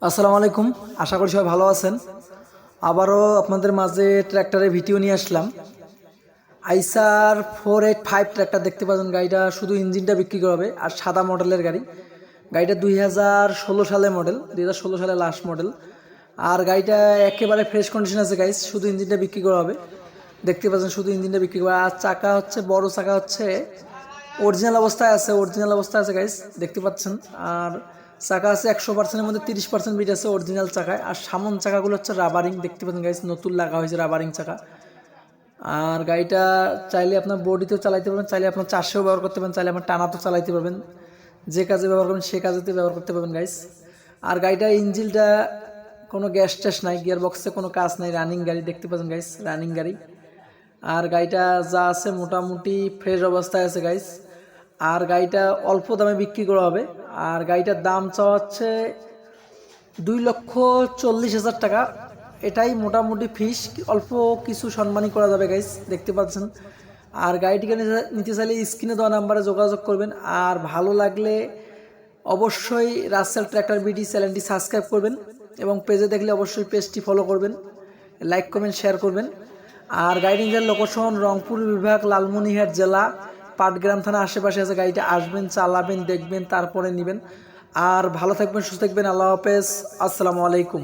আসসালামু আলাইকুম। আশা করি সবাই ভালো আছেন। আবারও আপনাদের মাঝে ট্র্যাক্টরের ভিডিও নিয়ে আসলাম। আইসার 485 ট্র্যাক্টর দেখতে পাচ্ছেন। গাড়িটা শুধু ইঞ্জিনটা বিক্রি করা হবে আর সাদা মডেলের গাড়ি। গাড়িটা 2016 সালে মডেল, 2016 সালে লাস্ট মডেল। আর গাড়িটা একেবারে ফ্রেশ কন্ডিশন আছে গাইস, শুধু ইঞ্জিনটা বিক্রি করা হবে। দেখতে পাচ্ছেন শুধু ইঞ্জিনটা বিক্রি করা। আর চাকা হচ্ছে বড় চাকা, হচ্ছে অরিজিনাল অবস্থায় আছে, অরিজিনাল অবস্থায় আছে গাইস, দেখতে পাচ্ছেন। আর চাকা আছে 100%-এর মধ্যে 30% বিট আছে অরিজিনাল চাকায়। আর সামন চাকাগুলো হচ্ছে রাবারিং, দেখতে পাচ্ছেন গাইস, নতুন লাগা হয়েছে রাবারিং চাকা। আর গাড়িটা চাইলে আপনার বডিতেও চালাইতে পারবেন, চাইলে আপনার চাষেও ব্যবহার করতে পারবেন, চাইলে আপনার টানাতেও চালাইতে পারবেন। যে কাজে ব্যবহার করবেন সে কাজেতে ব্যবহার করতে পারবেন গাইস। আর গাড়িটা ইঞ্জিনটা কোনো গ্যাস ট্যাস নাই, গিয়ার বক্সে কোনো কাজ নাই, রানিং গাড়ি, দেখতে পাচ্ছেন গাইস, রানিং গাড়ি। আর গাড়িটা যা আছে মোটামুটি ফ্রেশ অবস্থায় আছে গাইস। আর গাড়িটা অল্প দামে বিক্রি করা হবে। আর গাড়িটার দাম চাওয়া হচ্ছে 2,40,000 টাকা। এটাই মোটামুটি ফিস, অল্প কিছু সম্মানই করা যাবে গাইস, দেখতে পাচ্ছেন। আর গাড়িটিকে নিতে চাইলে স্ক্রিনে দেওয়া নাম্বারে যোগাযোগ করবেন। আর ভালো লাগলে অবশ্যই রাসেল ট্র্যাক্টর বিডি চ্যানেলটি সাবস্ক্রাইব করবেন এবং পেজে দেখলে অবশ্যই পেজটি ফলো করবেন, লাইক কমেন্ট শেয়ার করবেন। আর গাইডিংয়ের লোকেশন রংপুর বিভাগ, লালমনিরহাট জেলা, পাটগ্রাম থানা আশেপাশে আছে। গাড়িটা আসবেন, চালাবেন, দেখবেন, তারপরে নেবেন। আর ভালো থাকবেন, সুস্থ থাকবেন। আল্লাহ হাফেজ, আসসালামু আলাইকুম।